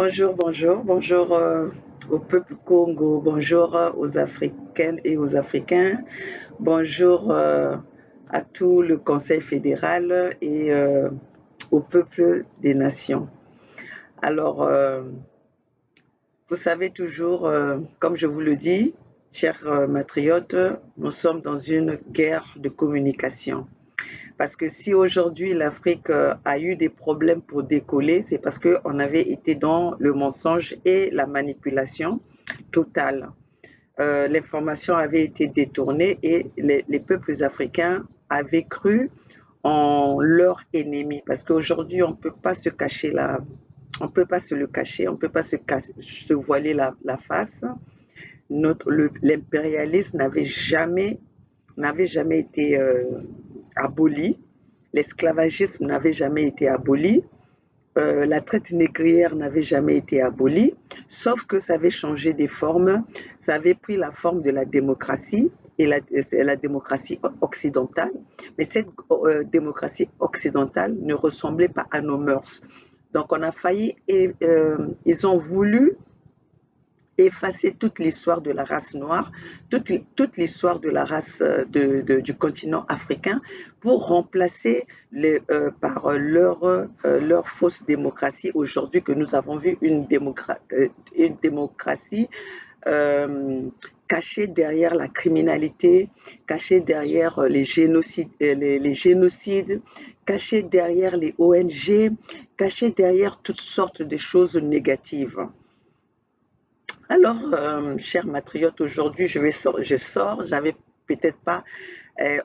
Bonjour, bonjour, bonjour au peuple Congo, bonjour aux Africaines et aux Africains, bonjour à tout le Conseil fédéral et au peuple des nations. Alors, vous savez toujours, comme je vous le dis, chers matriotes, nous sommes dans une guerre de communication. Parce que si aujourd'hui l'Afrique a eu des problèmes pour décoller, c'est parce qu'on avait été dans le mensonge et la manipulation totale. L'information avait été détournée et les peuples africains avaient cru en leur ennemi. Parce qu'aujourd'hui, on ne peut pas se cacher on peut pas se le cacher, on ne peut pas se voiler la face. L'impérialisme n'avait jamais été aboli, l'esclavagisme n'avait jamais été aboli, la traite négrière n'avait jamais été abolie, sauf que ça avait changé des formes, ça avait pris la forme de la démocratie et la démocratie occidentale, mais cette démocratie occidentale ne ressemblait pas à nos mœurs. Donc on a failli et ils ont voulu effacer toute l'histoire de la race noire, toute l'histoire de la race du continent africain pour remplacer par leur fausse démocratie aujourd'hui que nous avons vu une démocratie cachée derrière la criminalité, cachée derrière les génocides, cachée derrière les ONG, cachée derrière toutes sortes de choses négatives. Alors, chers matriotes, aujourd'hui, je sors, j'avais peut-être pas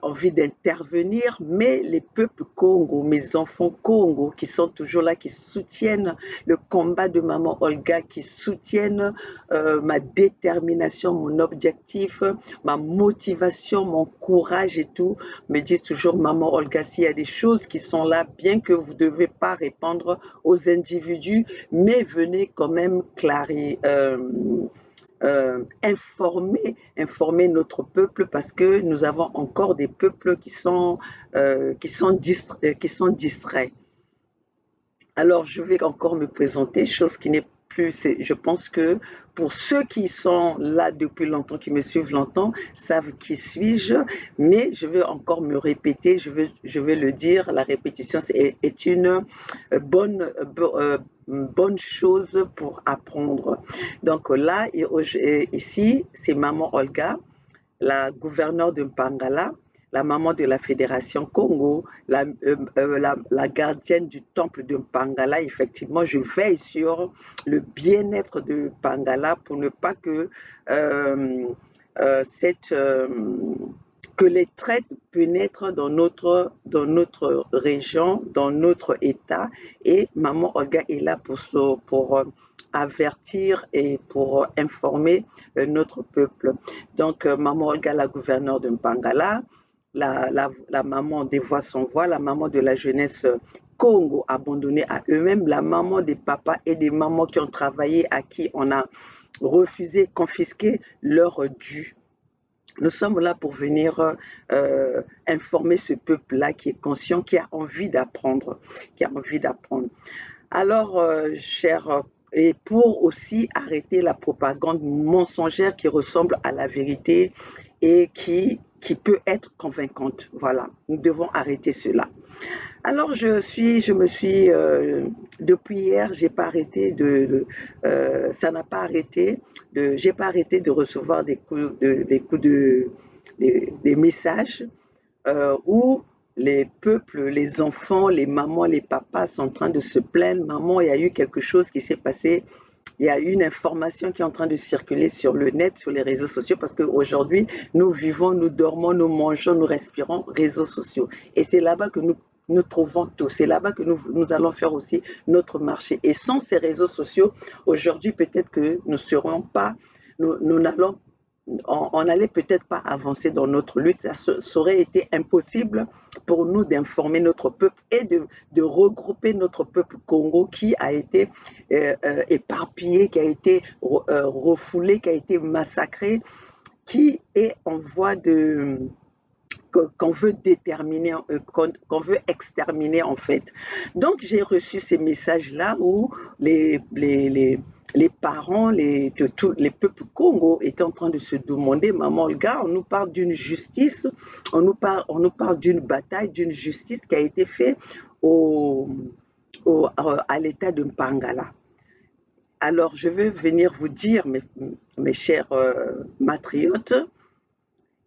envie d'intervenir, mais les peuples Congo, mes enfants Congo, qui sont toujours là, qui soutiennent le combat de maman Olga, qui soutiennent ma détermination, mon objectif, ma motivation, mon courage et tout, me disent toujours, maman Olga, s'il y a des choses qui sont là, bien que vous ne devez pas répondre aux individus, mais venez quand même informer notre peuple parce que nous avons encore des peuples qui sont distraits. Alors, je vais encore me présenter, chose qui n'est plus, je pense que pour ceux qui sont là depuis longtemps, qui me suivent longtemps, savent qui suis-je, mais je vais encore me répéter, je vais le dire, la répétition est une bonne, bonne chose pour apprendre. Donc là, ici, c'est Maman Olga, la gouverneure de Mpangala, la maman de la Fédération Congo, la gardienne du temple de Mpangala. Effectivement, je veille sur le bien-être de Mpangala pour ne pas que que les traites pénètrent dans notre région, dans notre État. Et Maman Olga est là pour avertir et pour informer notre peuple. Donc, Maman Olga, la gouverneure de Mpangala, la maman des voix sans voix, la maman de la jeunesse Congo abandonnée à eux-mêmes, la maman des papas et des mamans qui ont travaillé, à qui on a refusé, confisqué leur dû. Nous sommes là pour venir informer ce peuple-là qui est conscient, qui a envie d'apprendre, Alors, chers, et pour aussi arrêter la propagande mensongère qui ressemble à la vérité et qui peut être convaincante. Voilà, nous devons arrêter cela. Alors, depuis hier, j'ai pas arrêté ça n'a pas arrêté j'ai pas arrêté de recevoir des messages où les peuples, les enfants, les mamans, les papas sont en train de se plaindre. Maman, il y a eu quelque chose qui s'est passé. Il y a une information qui est en train de circuler sur le net, sur les réseaux sociaux, parce qu'aujourd'hui, nous vivons, nous dormons, nous mangeons, nous respirons réseaux sociaux. Et c'est là-bas que nous trouvons tout. C'est là-bas que nous allons faire aussi notre marché. Et sans ces réseaux sociaux, aujourd'hui, peut-être que nous serons pas, nous n'allons on n'allait peut-être pas avancer dans notre lutte. Ça aurait été impossible pour nous d'informer notre peuple et de regrouper notre peuple Congo qui a été éparpillé, qui a été refoulé, qui a été massacré, qui est en voie qu'on veut déterminer, qu'on veut exterminer en fait. Donc j'ai reçu ces messages-là où les parents de tous les peuples Congo étaient en train de se demander, maman Olga, on nous parle d'une justice, on nous parle d'une bataille, d'une justice qui a été faite au, à l'état de Mpangala. Alors je veux venir vous dire, mes chers matriotes,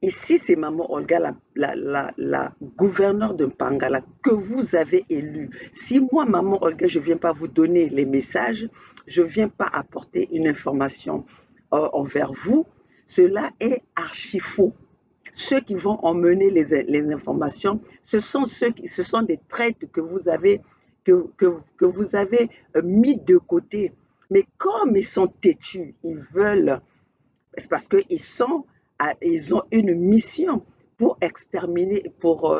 ici, c'est Maman Olga, la gouverneure de Mpangala, que vous avez élue. Si moi, Maman Olga, je ne viens pas vous donner les messages, je ne viens pas apporter une information envers vous, cela est archi faux. Ceux qui vont emmener les informations, ce sont des traites que vous avez, que vous avez mis de côté. Mais comme ils sont têtus, ils veulent, c'est parce ils ont une mission pour exterminer, pour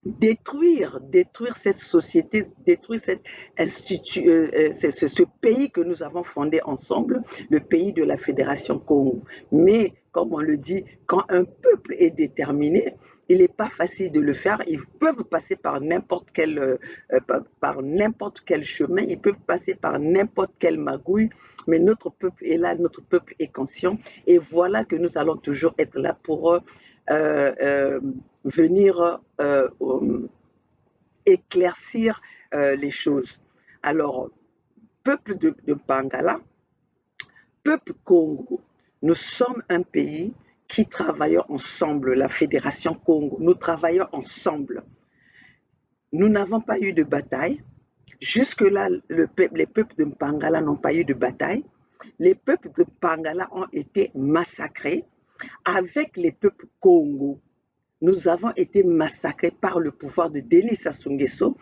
détruire cette société, détruire cet institut, ce pays que nous avons fondé ensemble, le pays de la Fédération Congo. Mais, comme on le dit, quand un peuple est déterminé, il n'est pas facile de le faire. Ils peuvent passer par n'importe quel chemin, ils peuvent passer par n'importe quelle magouille, mais notre peuple est là, notre peuple est conscient. Et voilà que nous allons toujours être là pour venir éclaircir les choses. Alors, peuple de Pangala, peuple Congo, nous sommes un pays qui travaillons ensemble, la Fédération Congo, nous travaillons ensemble. Nous n'avons pas eu de bataille. Jusque-là, les peuples de Pangala n'ont pas eu de bataille. Les peuples de Pangala ont été massacrés. Avec les peuples Congo, nous avons été massacrés par le pouvoir de Denis Sassou Nguesso,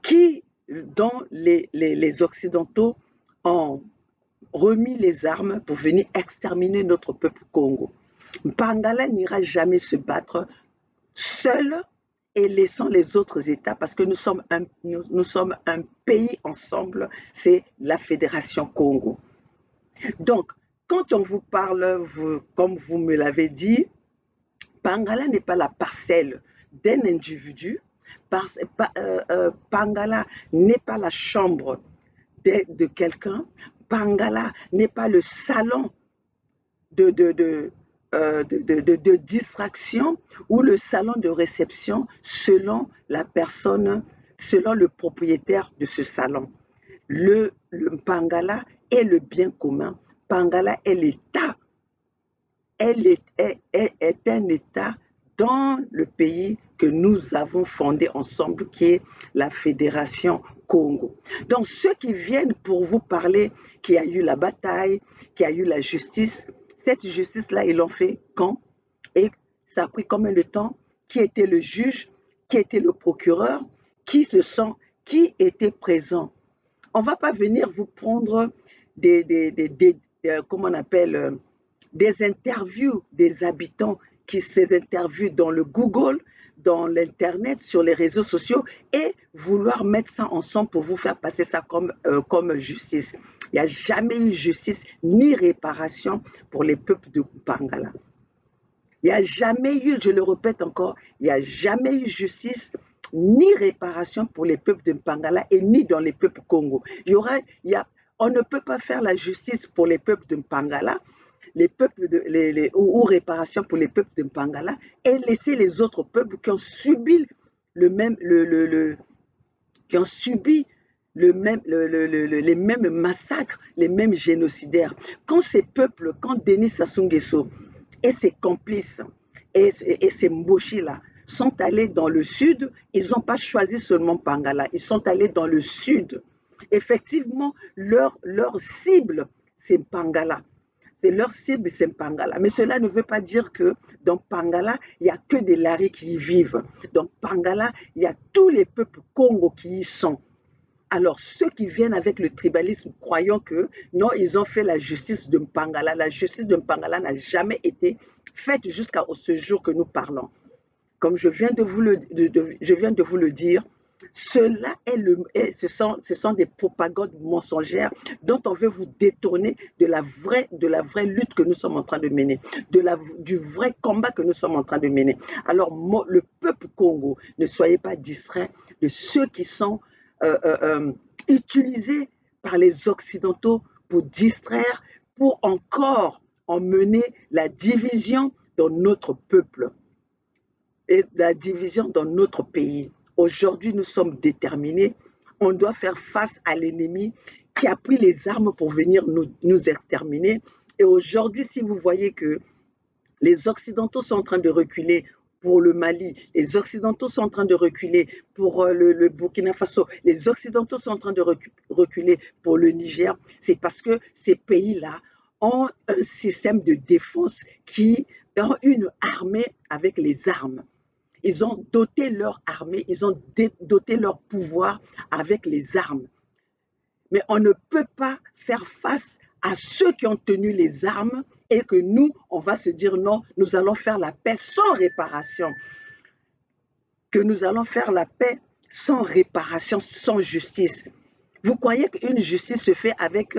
qui, dont les Occidentaux ont remis les armes pour venir exterminer notre peuple Congo. Pangala n'ira jamais se battre seul et laissant les autres États, parce que nous sommes un pays ensemble, c'est la Fédération Congo. Donc, quand on vous parle, comme vous me l'avez dit, Pangala n'est pas la parcelle d'un individu, Pangala n'est pas la chambre de quelqu'un, Pangala n'est pas le salon de distraction ou le salon de réception selon la personne, selon le propriétaire de ce salon. Le Pangala est le bien commun. Pangala est l'État. Elle est un État dans le pays que nous avons fondé ensemble, qui est la Fédération Congo. Donc, ceux qui viennent pour vous parler qu'il y a eu la bataille, qu'il y a eu la justice, cette justice-là, ils l'ont fait quand? Et ça a pris combien de temps? Qui était le juge? Qui était le procureur? Qui était présent? On ne va pas venir vous prendre comment on appelle, des interviews des habitants, ces interviews dans le Google, dans l'Internet, sur les réseaux sociaux, et vouloir mettre ça ensemble pour vous faire passer ça comme justice. Il n'y a jamais eu justice ni réparation pour les peuples de Pangala. Il n'y a jamais eu, je le répète encore, il n'y a jamais eu justice ni réparation pour les peuples de Mpangala et ni dans les peuples Congo. On ne peut pas faire la justice pour les peuples de Mpangala, ou réparation pour les peuples de Mpangala, et laisser les autres peuples qui ont subi les mêmes massacres, les mêmes génocidaires. Quand ces peuples, quand Denis Sassou Nguesso et ses complices et ces Mboshi-là sont allés dans le sud, ils n'ont pas choisi seulement Pangala, ils sont allés dans le sud. Effectivement, leur cible, c'est Pangala. Leur cible, c'est Pangala. Mais cela ne veut pas dire que dans Pangala, il n'y a que des Laris qui y vivent. Dans Pangala, il y a tous les peuples Congo qui y sont. Alors, ceux qui viennent avec le tribalisme, croyant que non, ils ont fait la justice de Mpangala. La justice de Mpangala n'a jamais été faite jusqu'à ce jour que nous parlons. Comme je viens de vous le dire, Cela ce sont des propagandes mensongères dont on veut vous détourner de la vraie lutte que nous sommes en train de mener, du vrai combat que nous sommes en train de mener. Alors, le peuple Congo, ne soyez pas distraits de ceux qui sont utilisés par les Occidentaux pour distraire, pour encore emmener la division dans notre peuple et la division dans notre pays. Aujourd'hui, nous sommes déterminés. On doit faire face à l'ennemi qui a pris les armes pour venir nous exterminer. Et aujourd'hui, si vous voyez que les Occidentaux sont en train de reculer pour le Mali, les Occidentaux sont en train de reculer pour le Burkina Faso, les Occidentaux sont en train de reculer pour le Niger, c'est parce que ces pays-là ont un système de défense qui ont une armée avec les armes. Ils ont doté leur armée, ils ont doté leur pouvoir avec les armes. Mais on ne peut pas faire face à ceux qui ont tenu les armes et que nous, on va se dire non, nous allons faire la paix sans réparation. Que nous allons faire la paix sans réparation, sans justice. Vous croyez qu'une justice se fait avec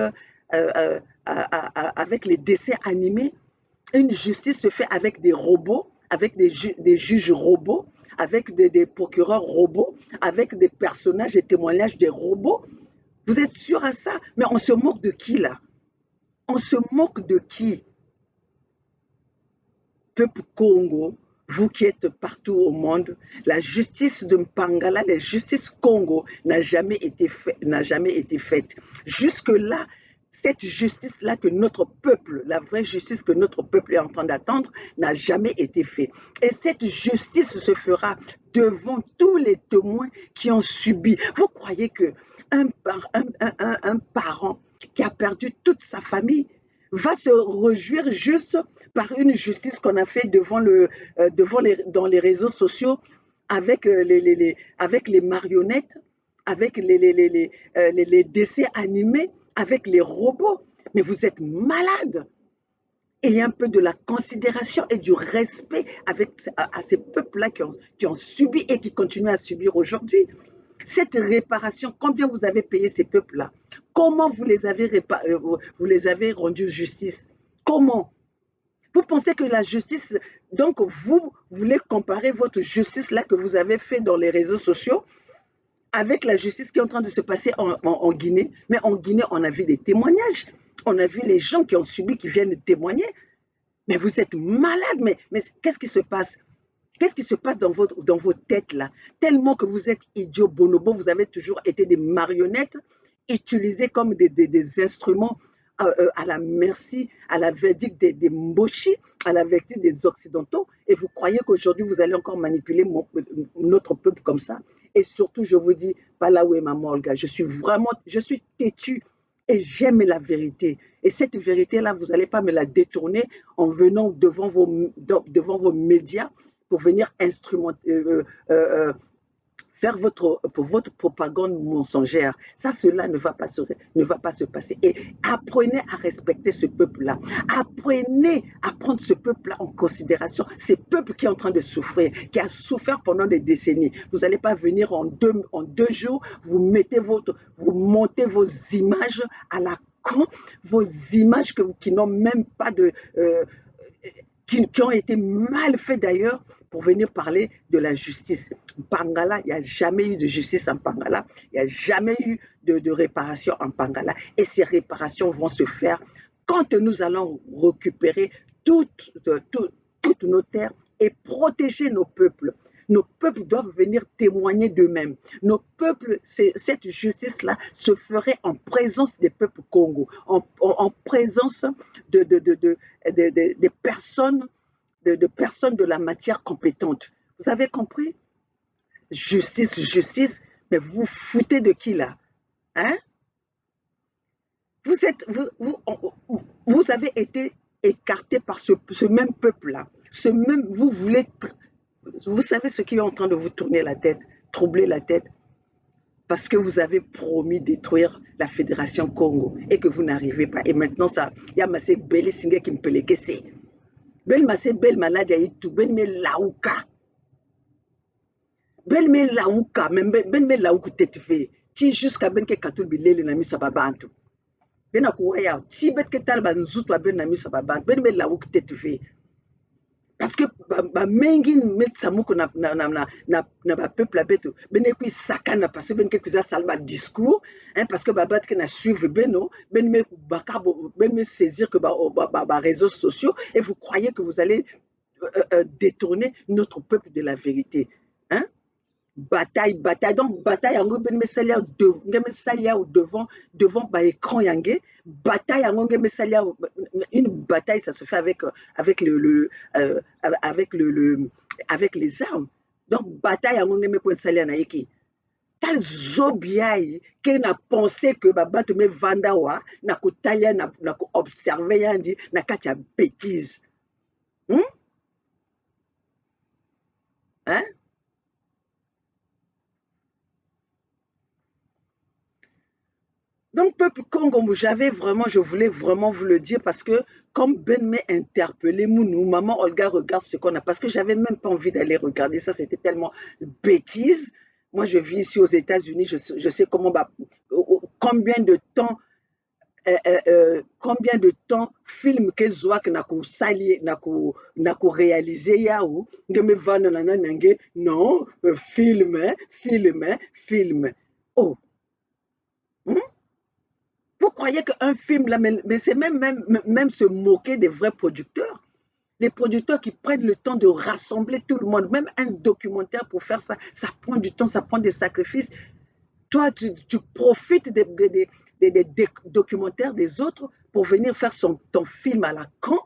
les dessins animés? Une justice se fait avec des robots, avec des juges robots, avec des procureurs robots, avec des personnages et témoignages des robots. Vous êtes sûr à ça? Mais on se moque de qui là? On se moque de qui? Peuple Congo, vous qui êtes partout au monde, la justice de Mpangala, la justice Congo n'a jamais été faite. Jusque-là, cette justice-là que notre peuple, la vraie justice que notre peuple est en train d'attendre, n'a jamais été faite. Et cette justice se fera devant tous les témoins qui ont subi. Vous croyez qu'un parent qui a perdu toute sa famille va se réjouir juste par une justice qu'on a fait dans les réseaux sociaux avec les marionnettes, avec les dessins animés, avec les robots? Mais vous êtes malade. Ayez un peu de la considération et du respect à ces peuples-là qui ont subi et qui continuent à subir aujourd'hui. Cette réparation, combien vous avez payé ces peuples-là? Comment vous les avez rendus justice? Comment? Vous pensez que la justice, donc vous voulez comparer votre justice-là que vous avez fait dans les réseaux sociaux avec la justice qui est en train de se passer en Guinée? Mais en Guinée, on a vu des témoignages. On a vu les gens qui ont subi, qui viennent témoigner. Mais vous êtes malade. Mais qu'est-ce qui se passe? Qu'est-ce qui se passe dans vos têtes là? Tellement que vous êtes idiots, bonobos, vous avez toujours été des marionnettes utilisées comme des instruments à la merci, à la verdict des Mboshi, à la verdict des Occidentaux. Et vous croyez qu'aujourd'hui, vous allez encore manipuler notre peuple comme ça? Et surtout, je vous dis, pas là où est maman Olga, je suis têtue et j'aime la vérité. Et cette vérité-là, vous n'allez pas me la détourner en venant devant vos médias pour venir faire votre propagande mensongère. Cela ne va pas se passer. Et apprenez à respecter ce peuple-là. Apprenez à prendre ce peuple-là en considération. Ce peuple qui est en train de souffrir, qui a souffert pendant des décennies. Vous n'allez pas venir en deux jours, vous montez vos images à la con, vos images qui n'ont même pas qui ont été mal faits d'ailleurs pour venir parler de la justice. Mpangala, il n'y a jamais eu de justice en Mpangala, il n'y a jamais eu de réparation en Mpangala. Et ces réparations vont se faire quand nous allons récupérer toutes nos terres et protéger nos peuples. Nos peuples doivent venir témoigner d'eux-mêmes. Nos peuples, cette justice-là se ferait en présence des peuples Congo, en présence des personnes, de personnes de la matière compétente. Vous avez compris? Justice, justice, mais vous foutez de qui là? Hein? Vous avez été écarté par ce même peuple-là. Vous savez ce qui est en train de vous tourner la tête, troubler la tête, parce que vous avez promis détruire la Fédération Congo et que vous n'arrivez pas. Et maintenant, il y a Massé Beli Singe qui me peut les caisser. Bel Massé Bel Malade Yaïtou, Ben Me Laouka. Ben me lauka, ben me lauku tetfe. Ti jusqu'à ben ke katul bilele na misa babantu. Ben akuwaya, ti bet ke tal ban zut ba ben na misa babantu. Ben me lauku tetfe. Parce que mengi metsamuko na ba peuple abeto bene kui sakana parce que ben ke kuza salba discours hein parce que babat ke na suivre beno ben me bakabo ben me saisir que réseaux sociaux et vous croyez que vous allez détourner notre peuple de la vérité hein bataille donc bataille yango ben mesalia devant ba écran yangé bataille yango mesalia une bataille ça se fait avec avec avec les armes donc bataille yango me ko mesalia na yeki tal zobiai ke na penser que babato me vanda wa na kotalia na ko observer yandi na kati ya bêtise hein donc, peuple Congo, je voulais vraiment vous le dire parce que, comme Ben m'a interpellé, nous, maman Olga regarde ce qu'on a, parce que j'avais même pas envie d'aller regarder ça, c'était tellement bêtise. Moi, je vis ici aux États-Unis, je sais comment, combien de temps film que Zouak n'a qu'au sali, n'a qu'au réalisé yaou, que me va non, film, hein, film, hein, film. Oh, hmm? Vous croyez qu'un film, là, mais c'est même se moquer des vrais producteurs. Les producteurs qui prennent le temps de rassembler tout le monde, même un documentaire pour faire ça, ça prend du temps, ça prend des sacrifices. Toi, tu profites des documentaires des autres pour venir faire ton film à la con,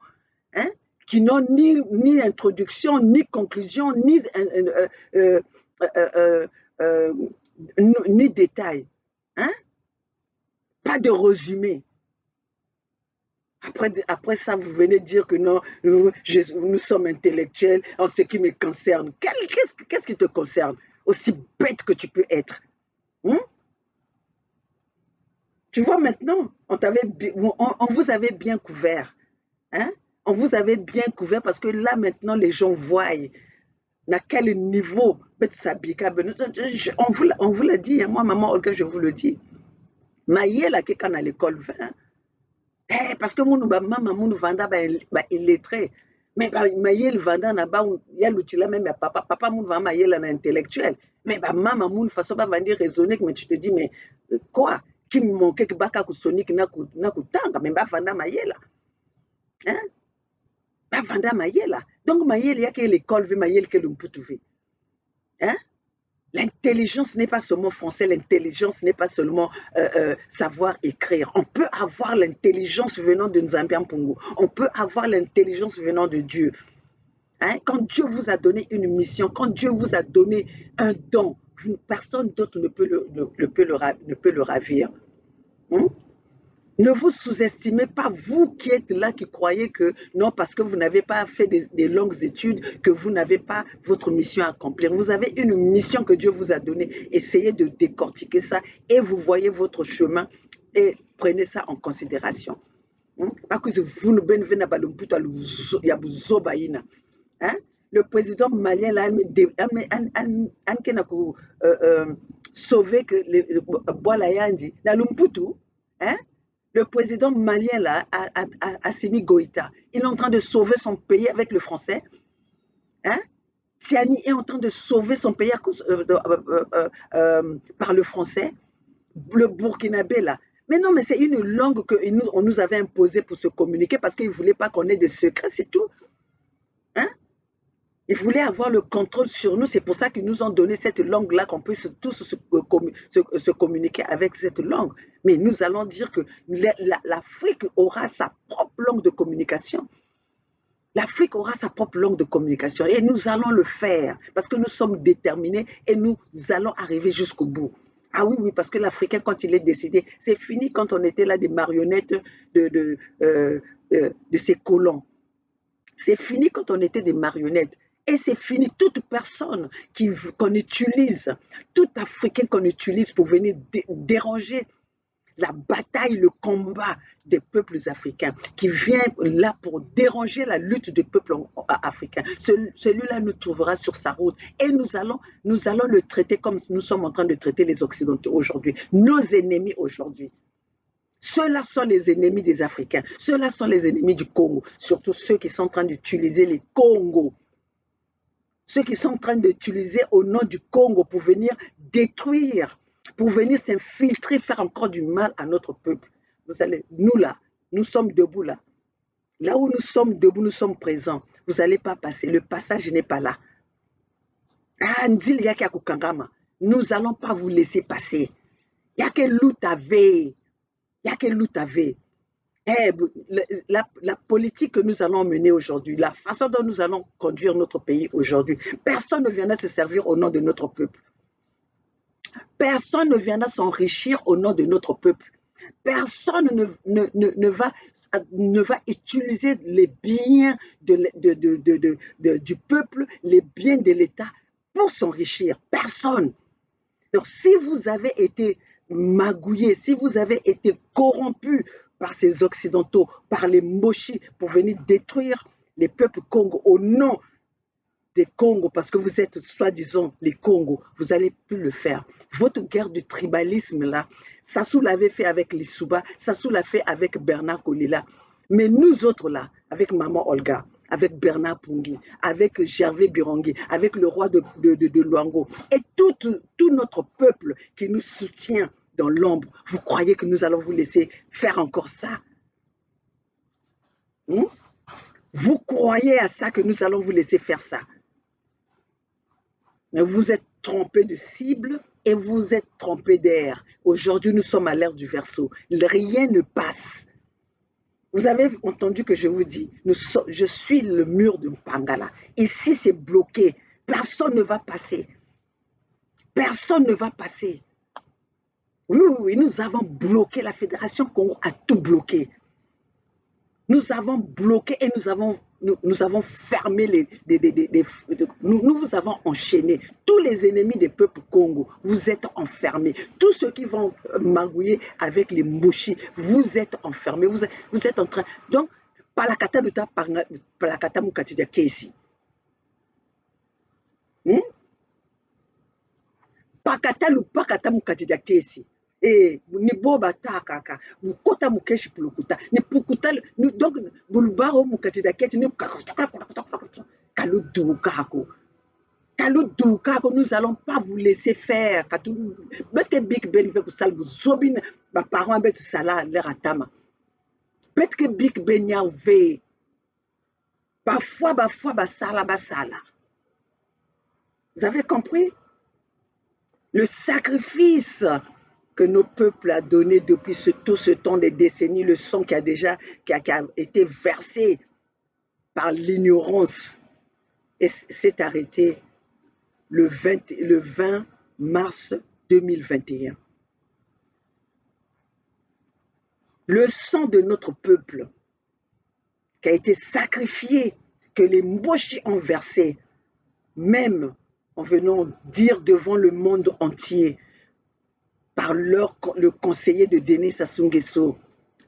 hein, qui n'ont ni introduction, ni conclusion, euh, euh, euh, ni détail. Hein? Pas de résumé. Après ça, vous venez dire que non, nous sommes intellectuels en ce qui me concerne. Qu'est-ce qui te concerne? Aussi bête que tu peux être. Hein? Tu vois maintenant, on vous avait bien couvert. Hein? On vous avait bien couvert parce que là maintenant, les gens voient à quel niveau on vous l'a dit, hein, moi, maman Olga, je vous le dis. Maïe, là, quelqu'un à l'école 20. Parce que munu ba mama munu vanda ba illettré mais ba mayel vanda na ba ya lutila même ya papa munu vanda mayela na intellectuel mais ba mama munu façon ba vandi raisonner mais tu te dis mais quoi qui me manquait que baka ku sonic na ku tanga mais ba vanda mayela hein ba vanda mayela donc mayel ya ke l'école vi mayel ke lumputu vi hein. L'intelligence n'est pas seulement français, l'intelligence n'est pas seulement savoir écrire. On peut avoir l'intelligence venant de Nzambian Pungu. On peut avoir l'intelligence venant de Dieu. Hein? Quand Dieu vous a donné une mission, quand Dieu vous a donné un don, personne d'autre ne peut le ravir. Hein? Ne vous sous-estimez pas, vous qui êtes là, qui croyez que non, parce que vous n'avez pas fait des longues études, que vous n'avez pas votre mission à accomplir. Vous avez une mission que Dieu vous a donnée. Essayez de décortiquer ça et vous voyez votre chemin et prenez ça en considération. Le président malien là, sauvé que Boalayandi, dans Lumputu, hein? Le président malien là, Assimi Goïta, il est en train de sauver son pays avec le français. Hein? Tiani est en train de sauver son pays par le français. Le burkinabé là. Mais non, mais c'est une langue qu'on nous avait imposée pour se communiquer parce qu'ils ne voulaient pas qu'on ait des secrets, c'est tout. Hein? Ils voulaient avoir le contrôle sur nous, c'est pour ça qu'ils nous ont donné cette langue-là, qu'on puisse tous se communiquer avec cette langue. Mais nous allons dire que l'Afrique aura sa propre langue de communication. L'Afrique aura sa propre langue de communication et nous allons le faire parce que nous sommes déterminés et nous allons arriver jusqu'au bout. Ah oui, oui, parce que l'Africain, quand il est décidé, c'est fini quand on était là des marionnettes de ces colons. C'est fini quand on était des marionnettes. Et c'est fini, toute personne qu'on utilise, tout Africain qu'on utilise pour venir déranger la bataille, le combat des peuples africains, qui vient là pour déranger la lutte des peuples africains. Celui-là nous trouvera sur sa route et nous allons le traiter comme nous sommes en train de traiter les Occidentaux aujourd'hui, nos ennemis aujourd'hui. Ceux-là sont les ennemis des Africains, ceux-là sont les ennemis du Congo, surtout ceux qui sont en train d'utiliser les Congos. Ceux qui sont en train d'utiliser au nom du Congo pour venir détruire, pour venir s'infiltrer, faire encore du mal à notre peuple. Vous allez, nous là, nous sommes debout là. Là où nous sommes debout, nous sommes présents. Vous n'allez pas passer. Le passage n'est pas là. Ah, nous n'allons pas vous laisser passer. Il y a que l'outavé. Il y a que l'outavé. La politique que nous allons mener aujourd'hui, la façon dont nous allons conduire notre pays aujourd'hui, personne ne viendra se servir au nom de notre peuple. Personne ne viendra s'enrichir au nom de notre peuple. Personne ne va utiliser les biens du peuple, les biens de l'État pour s'enrichir. Personne. Donc, si vous avez été magouillé, si vous avez été corrompu par ces Occidentaux, par les Moshi, pour venir détruire les peuples Congo au nom des Congos, parce que vous êtes soi-disant les Congos, vous n'allez plus le faire. Votre guerre du tribalisme, là, Sassou l'avait fait avec Lissouba, Sassou l'a fait avec Bernard Kolila. Mais nous autres, là, avec Maman Olga, avec Bernard Pungi, avec Gervais Birongi, avec le roi de Luango, et tout notre peuple qui nous soutient dans l'ombre, vous croyez que nous allons vous laisser faire encore ça? Vous croyez à ça que nous allons vous laisser faire ça? Mais vous êtes trompé de cible et vous êtes trompé d'air. Aujourd'hui, nous sommes à l'ère du Verseau. Rien ne passe. Vous avez entendu que je vous dis, je suis le mur de Mpangala. Ici, c'est bloqué. Personne ne va passer. Personne ne va passer. Oui, nous avons bloqué. La Fédération Congo a tout bloqué. Nous avons bloqué et nous avons fermé nous vous avons enchaîné. Tous les ennemis des peuples Congo, vous êtes enfermés. Tous ceux qui vont magouiller avec les mouchis, vous êtes enfermés. Vous êtes en train. Donc, palakata luta palakata mukatija kesi. Pakata mukatija kesi. Ni boba takaka mukota mukeshi pulukuta ni pukuta donc bulbaro mukati da keti ni kaludukako nous allons pas vous laisser faire katu bete big ben ve kusal buzobin ba parents betu sala leratama betke big ben ya ve parfois basala. Vous avez compris le sacrifice que nos peuples ont donné depuis tout ce temps, des décennies, le sang qui a été versé par l'ignorance et s'est arrêté le 20 mars 2021. Le sang de notre peuple qui a été sacrifié, que les Moshi ont versé, même en venant dire devant le monde entier, par le conseiller de Denis Sassou Nguesso,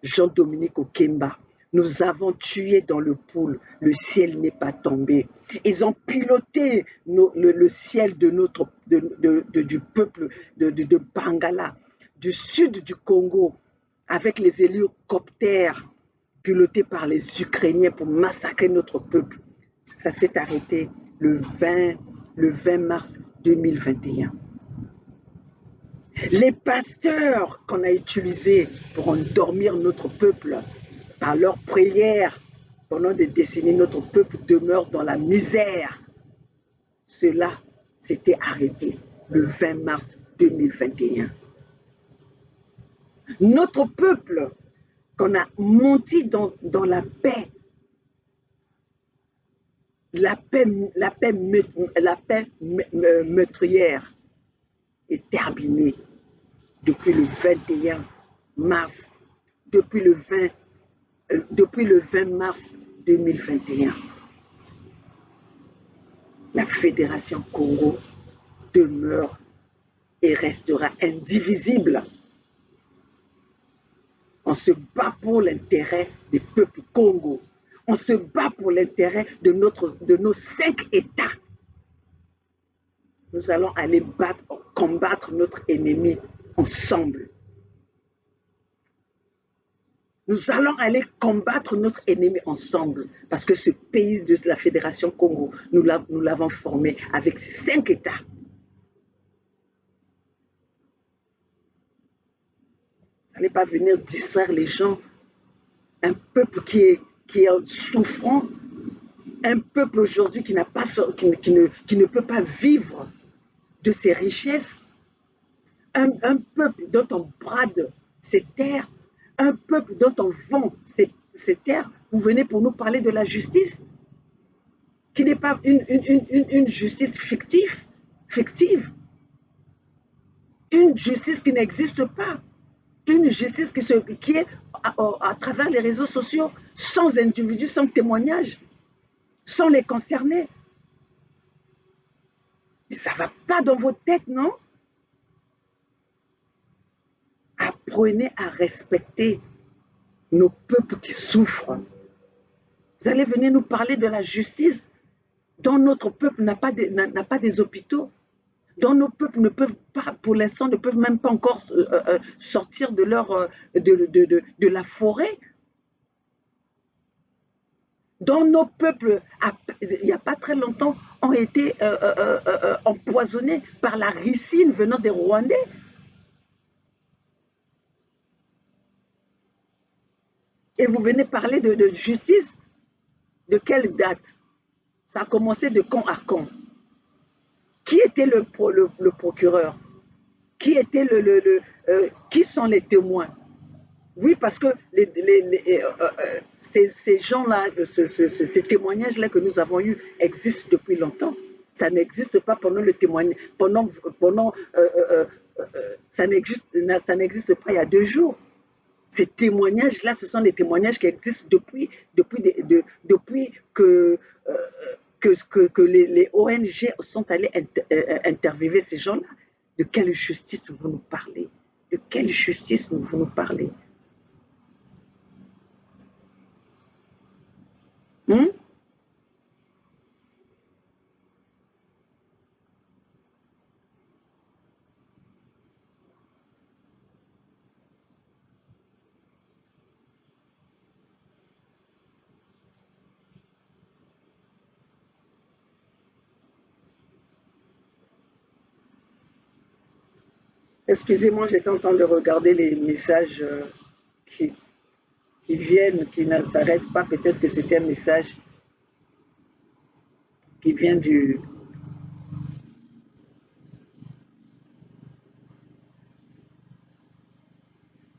Jean-Dominique Okemba. Nous avons tué dans le pool, le ciel n'est pas tombé. Ils ont piloté le ciel du peuple de Bangala, du sud du Congo, avec les hélicoptères pilotés par les Ukrainiens pour massacrer notre peuple. Ça s'est arrêté le 20 mars 2021. Les pasteurs qu'on a utilisés pour endormir notre peuple, par leurs prières, pendant des décennies, notre peuple demeure dans la misère. Cela s'était arrêté le 20 mars 2021. Notre peuple, qu'on a menti dans la paix, la paix meurtrière, est terminée depuis le 21 mars, depuis le 20 mars 2021. La Fédération Congo demeure et restera indivisible. On se bat pour l'intérêt des peuples Congo. On se bat pour l'intérêt de nos 5 États. Nous allons aller combattre notre ennemi ensemble. Nous allons aller combattre notre ennemi ensemble parce que ce pays de la Fédération Congo, nous l'avons formé avec 5 États. Vous n'allez pas venir distraire les gens. Un peuple qui est souffrant, un peuple aujourd'hui qui ne peut pas vivre de ses richesses, un peuple dont on brade ses terres, un peuple dont on vend ses terres. Vous venez pour nous parler de la justice, qui n'est pas une justice fictive, une justice qui n'existe pas, une justice qui est à travers les réseaux sociaux, sans individu, sans témoignage, sans les concernés. Mais ça ne va pas dans vos têtes, non? Apprenez à respecter nos peuples qui souffrent. Vous allez venir nous parler de la justice dont notre peuple n'a pas des hôpitaux, dont nos peuples ne peuvent pas, pour l'instant, ne peuvent même pas encore sortir de la forêt, dont nos peuples, il n'y a pas très longtemps, ont été empoisonnés par la ricine venant des Rwandais. Et vous venez parler de justice. De quelle date? Ça a commencé de quand à quand? Qui était le procureur? Qui était qui sont les témoins? Oui, parce que ces gens-là, ces témoignages-là que nous avons eus existent depuis longtemps. Ça n'existe pas pendant le témoignage, ça n'existe pas il y a 2 jours. Ces témoignages-là, ce sont des témoignages qui existent depuis que les ONG sont allés interviewer ces gens-là. De quelle justice vous nous parlez? De quelle justice vous nous parlez? Excusez-moi, j'étais en train de regarder les messages qui, qui viennent, qui ne s'arrêtent pas. Peut-être que c'était un message qui vient du...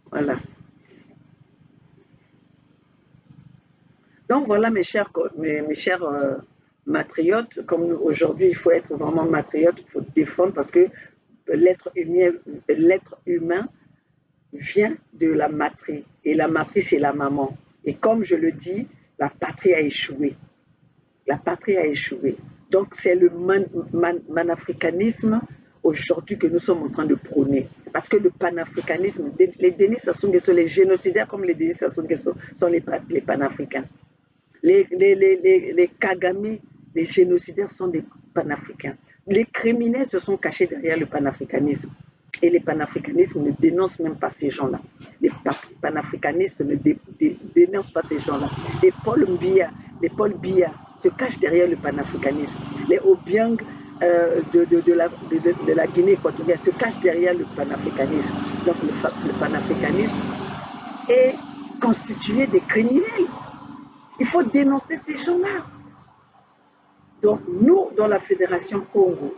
Voilà. Donc voilà, mes chers matriotes, comme aujourd'hui, il faut être vraiment matriote, il faut défendre parce que l'être humain vient de la matrie. Et la matrie, c'est la maman. Et comme je le dis, la patrie a échoué. La patrie a échoué. Donc c'est le manafricanisme aujourd'hui que nous sommes en train de prôner. Parce que le panafricanisme, les Denis Sassou Nguesso, les génocidaires comme les Denis Sassou Nguesso sont les panafricains. Les Kagame, les génocidaires sont des panafricains. Les criminels se sont cachés derrière le panafricanisme. Et les panafricanistes ne dénoncent même pas ces gens-là. Les panafricanistes ne dénoncent pas ces gens-là. Les Paul Biya se cachent derrière le panafricanisme. Les Obiang de la Guinée équatoriale se cachent derrière le panafricanisme. Donc le panafricanisme est constitué des criminels. Il faut dénoncer ces gens-là. Donc nous, dans la Fédération Congo,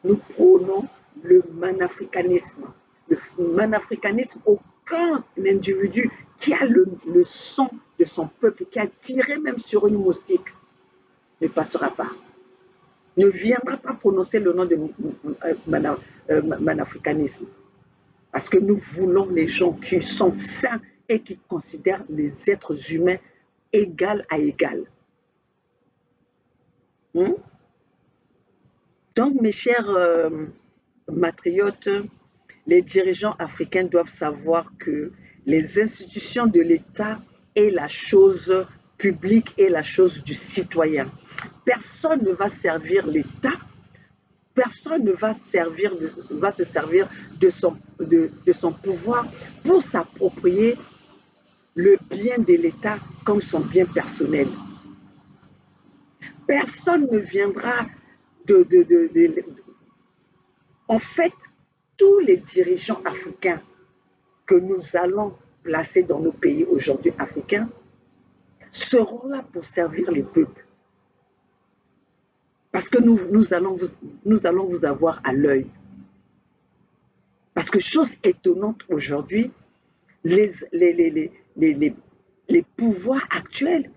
nous prônons le manafricanisme. Le manafricanisme, aucun individu qui a le sang de son peuple, qui a tiré même sur une moustique, ne passera pas. Ne viendra pas prononcer le nom de manafricanisme. Parce que nous voulons les gens qui sont sains et qui considèrent les êtres humains égal à égal. Donc, mes chers matriotes, les dirigeants africains doivent savoir que Les institutions de l'État est la chose publique et la chose du citoyen. Personne ne va servir l'État, personne ne va, se servir de son pouvoir pour s'approprier le bien de l'État comme son bien personnel. Personne ne viendra En fait, tous les dirigeants africains que nous allons placer dans nos pays aujourd'hui africains seront là pour servir les peuples. Parce que nous allons vous avoir à l'œil. Parce que chose étonnante aujourd'hui, les pouvoirs actuels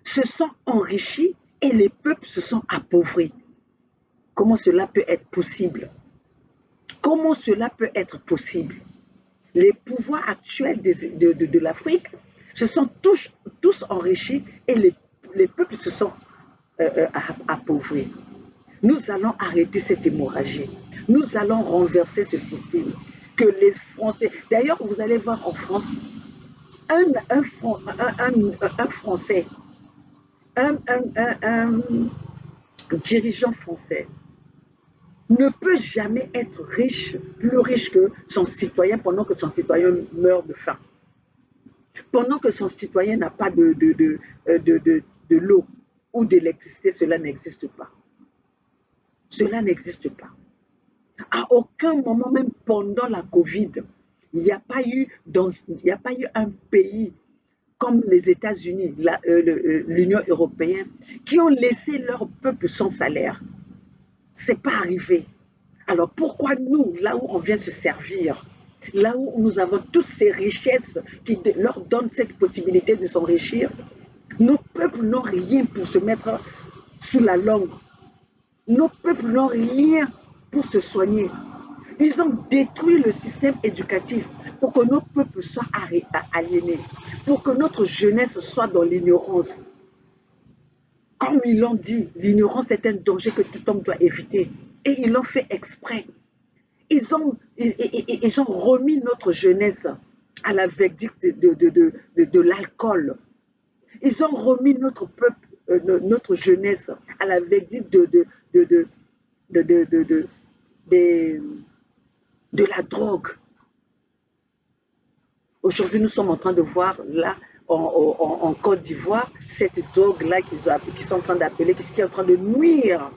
se sont enrichis et les peuples se sont appauvris. Comment cela peut être possible? Comment cela peut être possible? Les pouvoirs actuels de l'Afrique se sont tous enrichis et les peuples se sont appauvris. Nous allons arrêter cette hémorragie. Nous allons renverser ce système. Que les Français... D'ailleurs, vous allez voir en France, un Français, un dirigeant français ne peut jamais être riche, plus riche que son citoyen pendant que son citoyen meurt de faim. Pendant que son citoyen n'a pas de l'eau ou d'électricité, cela n'existe pas. Cela n'existe pas. À aucun moment, même pendant la Covid, il n'y a pas eu un pays comme les États-Unis, l'Union européenne, qui ont laissé leur peuple sans salaire. Ce n'est pas arrivé. Alors pourquoi nous, là où on vient se servir, là où nous avons toutes ces richesses qui leur donnent cette possibilité de s'enrichir, nos peuples n'ont rien pour se mettre sous la langue. Nos peuples n'ont rien pour se soigner. Ils ont détruit le système éducatif pour que nos peuples soient aliénés, pour que notre jeunesse soit dans l'ignorance. Comme ils l'ont dit, l'ignorance est un danger que tout homme doit éviter. Et ils l'ont fait exprès. Ils ont remis notre jeunesse à la verdict de l'alcool. Ils ont remis notre peuple, notre jeunesse à la verdict de la drogue. Aujourd'hui, nous sommes en train de voir là, en Côte d'Ivoire, cette drogue-là qu'ils sont en train d'appeler, qui est en train de nuire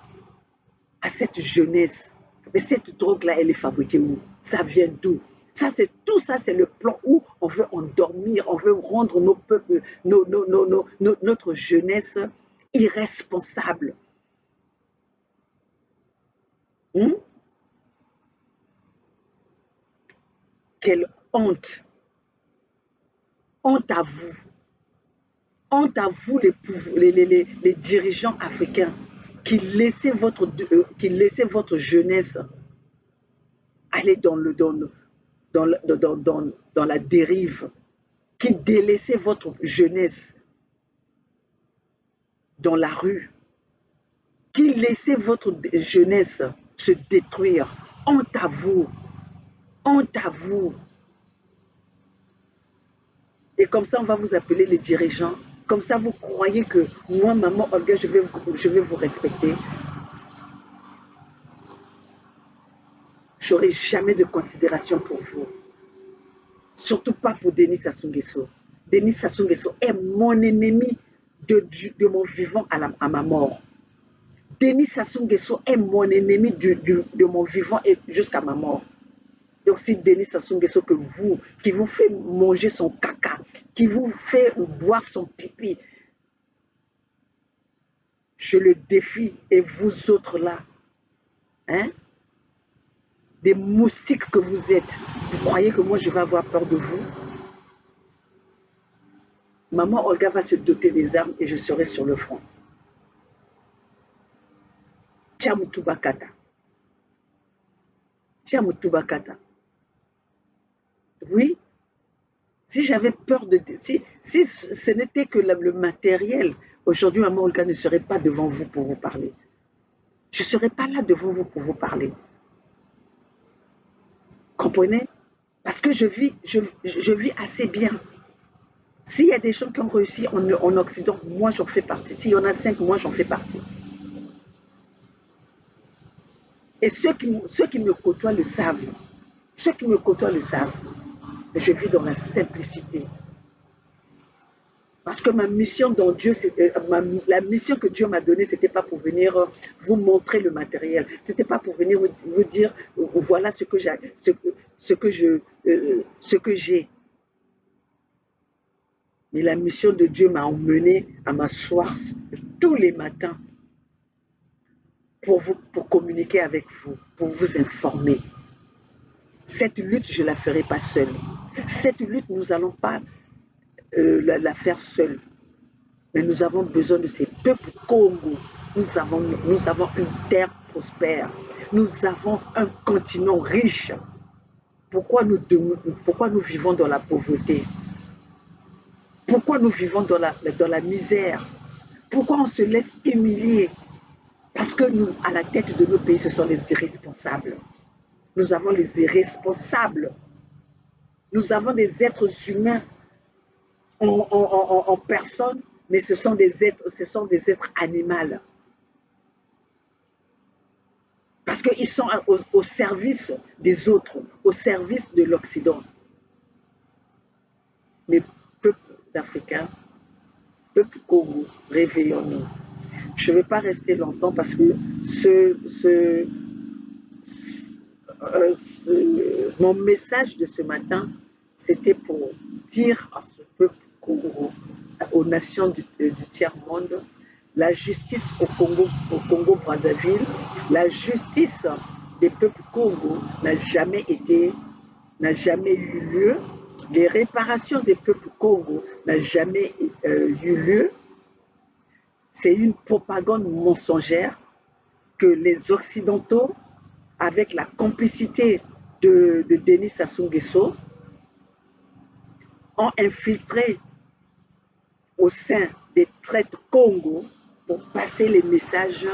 à cette jeunesse. Mais cette drogue-là, elle est fabriquée où? Ça vient d'où? Tout ça, c'est le plan où on veut endormir, on veut rendre nos peuples, notre jeunesse irresponsable. Quelle honte! Honte à vous. Honte à vous, les dirigeants africains qui laissez votre jeunesse aller dans la dérive, qui délaissez votre jeunesse dans la rue, qui laissez votre jeunesse se détruire. Honte à vous. Honte à vous. Et comme ça, on va vous appeler les dirigeants. Comme ça, vous croyez que moi, maman Olga, je vais vous respecter. Je n'aurai jamais de considération pour vous. Surtout pas pour Denis Sassou Nguesso. Denis Sassou Nguesso est mon ennemi de mon vivant à ma mort. Denis Sassou Nguesso est mon ennemi de mon vivant jusqu'à ma mort. Donc si Denis Sassou Nguesso qui vous fait manger son caca, qui vous fait boire son pipi, je le défie. Et vous autres là, des moustiques que vous êtes, vous croyez que moi je vais avoir peur de vous? Maman Olga va se doter des armes et je serai sur le front. Tiamutubakata. Tiamutubakata. Oui, si j'avais peur si ce n'était que le matériel, aujourd'hui, maman Olga ne serait pas devant vous pour vous parler. Je ne serais pas là devant vous pour vous parler. Comprenez? Parce que je vis assez bien. S'il y a des gens qui ont réussi en Occident, moi j'en fais partie. S'il y en a 5, moi j'en fais partie. Et ceux qui me côtoient le savent. Ceux qui me côtoient le savent. Je vis dans la simplicité. Parce que ma mission dans Dieu, la mission que Dieu m'a donnée, ce n'était pas pour venir vous montrer le matériel. Ce n'était pas pour venir vous dire, voilà ce que j'ai. Ce que j'ai. Mais la mission de Dieu m'a emmené à m'asseoir tous les matins pour communiquer avec vous, pour vous informer. Cette lutte, je ne la ferai pas seule. Cette lutte, nous n'allons pas la faire seule. Mais nous avons besoin de ces peuples Congo. Nous avons une terre prospère. Nous avons un continent riche. Pourquoi nous vivons dans la pauvreté? Pourquoi nous vivons dans la misère? Pourquoi on se laisse humilier? Parce que nous, à la tête de nos pays, ce sont les irresponsables. Nous avons les irresponsables. Nous avons des êtres humains en personne, mais ce sont des êtres animaux. Parce qu'ils sont au service des autres, au service de l'Occident. Mais peuples africains, peuple Congo, réveillons-nous. Je ne vais pas rester longtemps parce que mon message de ce matin, c'était pour dire à ce peuple Congo, aux nations du tiers-monde, la justice au Congo-Brazzaville, la justice des peuples Congo n'a jamais eu lieu. Les réparations des peuples Congo n'ont jamais eu lieu. C'est une propagande mensongère que les Occidentaux, avec la complicité de Denis Sassou Nguesso, ont infiltré au sein des traites Congo pour passer les messages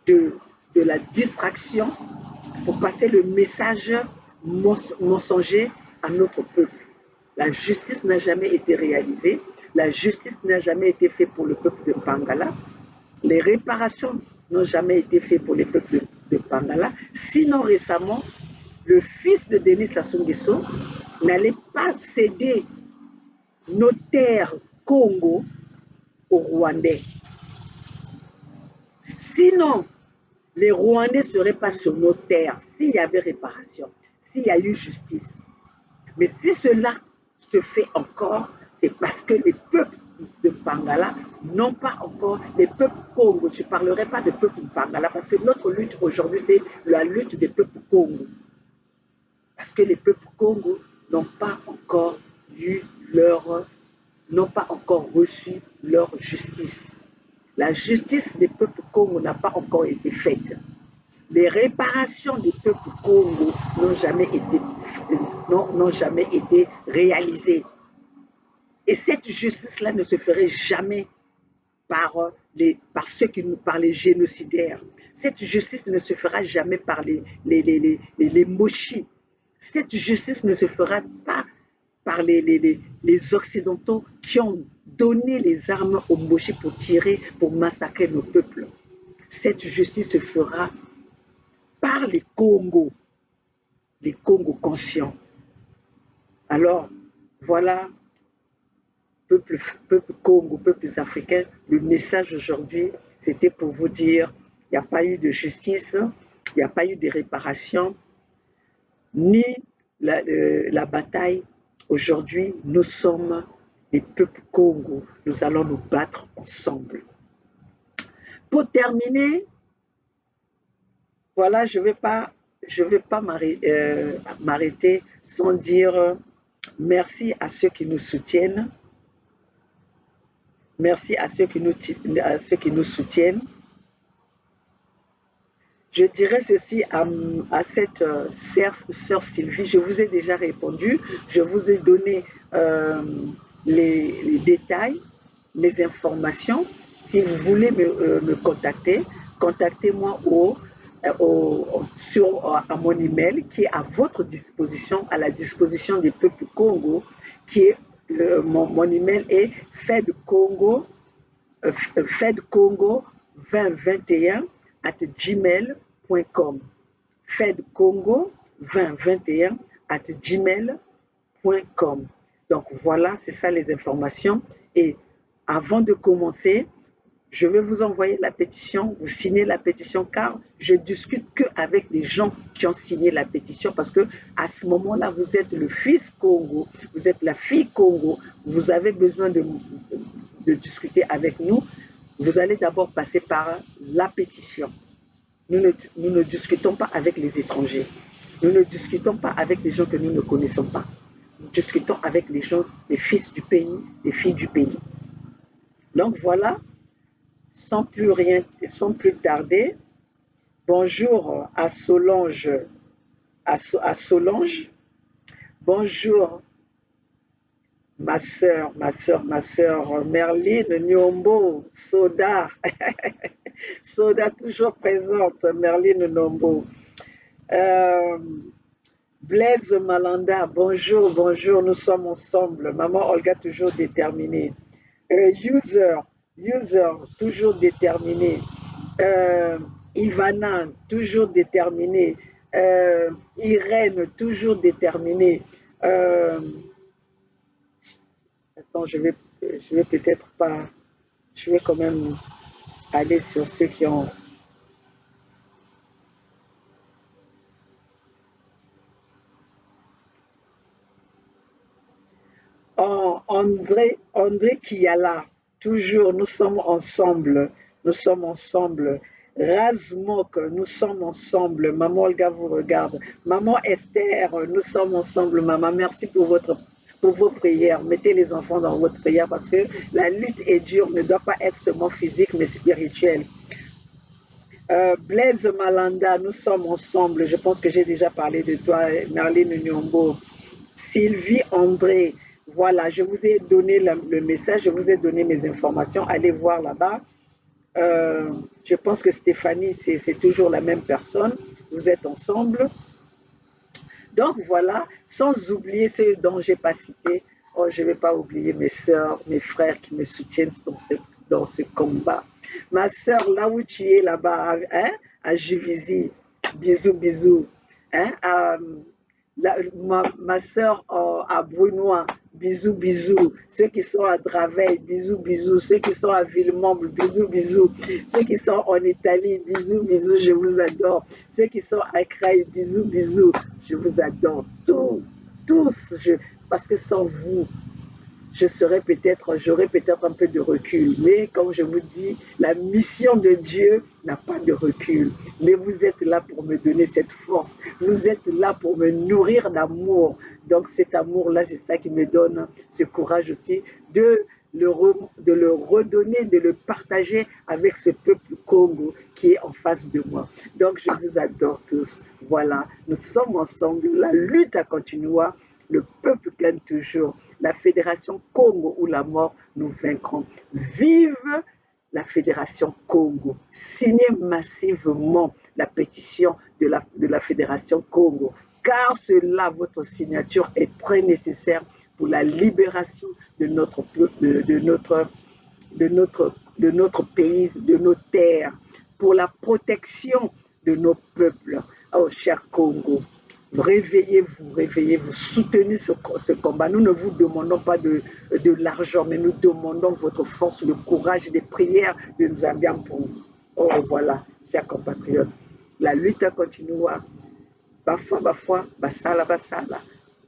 de la distraction, pour passer le message mensonger à notre peuple. La justice n'a jamais été réalisée, la justice n'a jamais été faite pour le peuple de Pangala, les réparations n'ont jamais été faites pour le peuple de Pangala. Sinon, récemment, le fils de Denis Sassou Nguesso n'allait pas céder nos terres Congo aux Rwandais. Sinon, les Rwandais ne seraient pas sur nos terres s'il y avait réparation, s'il y a eu justice. Mais si cela se fait encore, c'est parce que les peuples de Pangala n'ont pas encore, les peuples Congo, je ne parlerai pas de peuple Pangala, parce que notre lutte aujourd'hui, c'est la lutte des peuples Congo. Parce que les peuples Congo n'ont pas encore n'ont pas encore reçu leur justice. La justice des peuples Congo n'a pas encore été faite. Les réparations des peuples Congo n'ont jamais été réalisées. Et cette justice-là ne se ferait jamais par les génocidaires. Cette justice ne se fera jamais par les mochis. Cette justice ne se fera pas par les Occidentaux qui ont donné les armes aux mochis pour tirer, pour massacrer nos peuples. Cette justice se fera par les Congos conscients. Alors, voilà, peuple Congo, peuples africains, le message aujourd'hui, c'était pour vous dire, il n'y a pas eu de justice, il n'y a pas eu de réparation, ni la bataille. Aujourd'hui, nous sommes les peuples Congo, nous allons nous battre ensemble. Pour terminer, voilà, je ne vais pas m'arrêter sans dire merci à ceux qui nous soutiennent. Merci à ceux qui nous soutiennent. Je dirais ceci à cette sœur Sylvie. Je vous ai déjà répondu. Je vous ai donné les détails, les informations. Si vous voulez me contacter, contactez-moi au à mon email qui est à votre disposition, à la disposition des peuples Congo, qui est mon email est fedcongo 2021 @gmail.com. fedcongo 2021 @gmail.com. Donc voilà, c'est ça les informations. Et avant de commencer, je vais vous envoyer la pétition, vous signez la pétition, car je discute qu'avec les gens qui ont signé la pétition, parce que à ce moment-là, vous êtes le fils Congo, vous êtes la fille Congo, vous avez besoin de discuter avec nous. Vous allez d'abord passer par la pétition. Nous ne discutons pas avec les étrangers. Nous ne discutons pas avec les gens que nous ne connaissons pas. Nous discutons avec les gens, les fils du pays, les filles du pays. Donc voilà, sans plus tarder, bonjour à Solange, à Solange. Bonjour ma sœur Merline Nyombo, Soda. Soda toujours présente, Merline Nyombo. Blaise Malanda, bonjour, nous sommes ensemble. Maman Olga, toujours déterminée. User, toujours déterminé. Ivana, toujours déterminé. Irène, toujours déterminée. Attends, je vais peut-être pas. Je vais quand même aller sur ceux qui ont. Oh, André Kiala, toujours, nous sommes ensemble. Razmok, nous sommes ensemble. Maman Olga vous regarde. Maman Esther, nous sommes ensemble. Maman, merci pour vos prières. Mettez les enfants dans votre prière parce que la lutte est dure, ne doit pas être seulement physique mais spirituelle. Blaise Malanda, nous sommes ensemble. Je pense que j'ai déjà parlé de toi, Merline Nyombo. Sylvie André, voilà, je vous ai donné le message, je vous ai donné mes informations. Allez voir là-bas. Je pense que Stéphanie, c'est toujours la même personne. Vous êtes ensemble. Donc voilà, sans oublier ceux dont je n'ai pas cité. Oh, je ne vais pas oublier mes soeurs, mes frères qui me soutiennent dans ce combat. Ma soeur, là où tu es là-bas, hein, à Juvisy, bisous. Hein, ma soeur à Brunois, bisous. Ceux qui sont à Draveil, bisous. Ceux qui sont à Villemomble, bisous. Ceux qui sont en Italie, bisous, je vous adore. Ceux qui sont à Creil, bisous, je vous adore. Tous, parce que sans vous, j'aurais peut-être un peu de recul. Mais comme je vous dis, la mission de Dieu n'a pas de recul. Mais vous êtes là pour me donner cette force. Vous êtes là pour me nourrir d'amour. Donc cet amour-là, c'est ça qui me donne ce courage aussi de le redonner, de le partager avec ce peuple Congo qui est en face de moi. Donc je vous adore tous. Voilà, nous sommes ensemble. La lutte a continué. Le peuple gagne toujours. La fédération Congo ou la mort, nous vaincrons. Vive la fédération Congo. Signez massivement la pétition de la fédération Congo, car cela, votre signature est très nécessaire pour la libération de notre peuple, de notre pays, de nos terres, pour la protection de nos peuples. Oh, cher Congo, réveillez-vous, soutenez ce combat. Nous ne vous demandons pas de l'argent, mais nous demandons votre force, le courage, des prières de Nzambian pour nous. Oh voilà, chers compatriotes, la lutte continue. Bafwa, basala.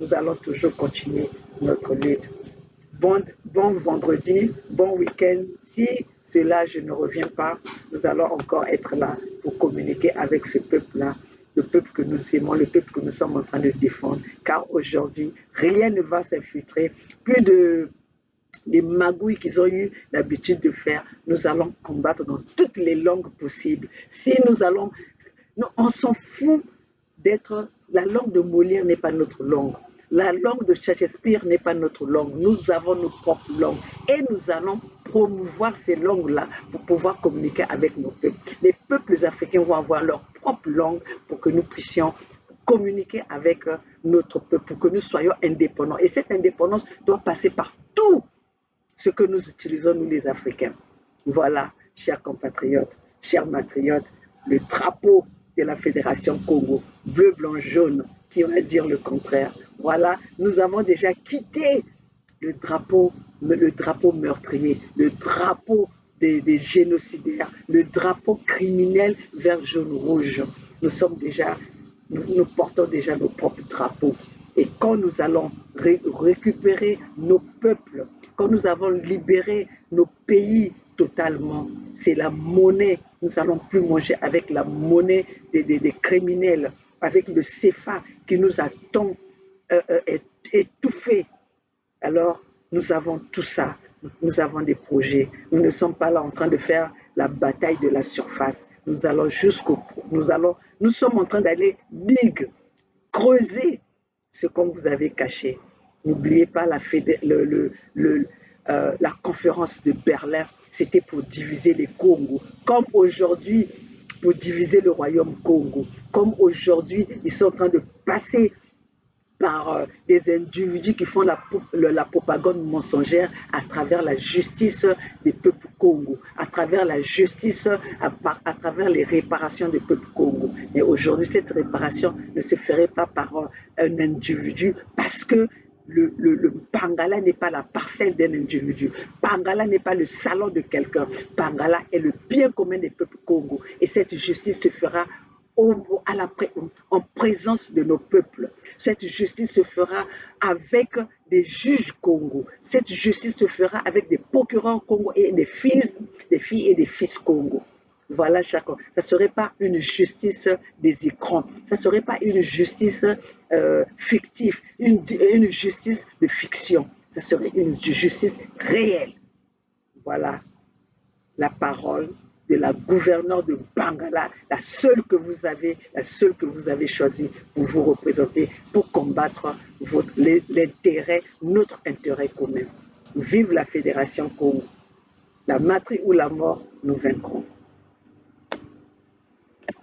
Nous allons toujours continuer notre lutte. Bon vendredi, bon week-end. Si cela, je ne reviens pas, nous allons encore être là pour communiquer avec ce peuple-là, le peuple que nous aimons, le peuple que nous sommes en train de défendre. Car aujourd'hui, rien ne va s'infiltrer. Plus de les magouilles qu'ils ont eu l'habitude de faire, nous allons combattre dans toutes les langues possibles. Si on s'en fout d'être, la langue de Molière n'est pas notre langue. La langue de Shakespeare n'est pas notre langue. Nous avons nos propres langues et nous allons promouvoir ces langues-là pour pouvoir communiquer avec nos peuples. Les peuples africains vont avoir leur propre langue pour que nous puissions communiquer avec notre peuple, pour que nous soyons indépendants. Et cette indépendance doit passer par tout ce que nous utilisons, nous les Africains. Voilà, chers compatriotes, chers matriotes, le drapeau de la Fédération Congo, bleu, blanc, jaune, qui va dire le contraire. Voilà, nous avons déjà quitté le drapeau meurtrier, le drapeau des génocidaires, le drapeau criminel vert, jaune, rouge. Nous portons déjà nos propres drapeaux. Et quand nous allons récupérer nos peuples, quand nous avons libéré nos pays totalement, c'est la monnaie. Nous n'allons plus manger avec la monnaie des criminels, avec le CFA qui nous a tant étouffés. Alors, nous avons tout ça. Nous avons des projets. Nous ne sommes pas là en train de faire la bataille de la surface. Nous allons jusqu'au bout. Nous sommes en train d'aller big, creuser ce qu'on vous avait caché. N'oubliez pas la conférence de Berlin, c'était pour diviser les Congos. Comme aujourd'hui, pour diviser le royaume Congo. Comme aujourd'hui, ils sont en train de passer par des individus qui font la propagande mensongère à travers la justice des peuples Congo, à travers la justice, à travers les réparations des peuples Congo. Et aujourd'hui, cette réparation ne se ferait pas par un individu parce que le Pangala n'est pas la parcelle d'un individu. Pangala n'est pas le salon de quelqu'un. Pangala est le bien commun des peuples Congo. Et cette justice se fera en présence de nos peuples. Cette justice se fera avec des juges Congo. Cette justice se fera avec des procureurs Congo et des filles et des fils Congo. Voilà, chacun. Ça ne serait pas une justice des écrans. Ça ne serait pas une justice fictive, une justice de fiction. Ça serait une justice réelle. Voilà la parole de la gouverneure de Bangala, la seule que vous avez choisie pour vous représenter, pour combattre l'intérêt, notre intérêt commun. Vive la Fédération Congo. La matrie ou la mort, nous vaincrons.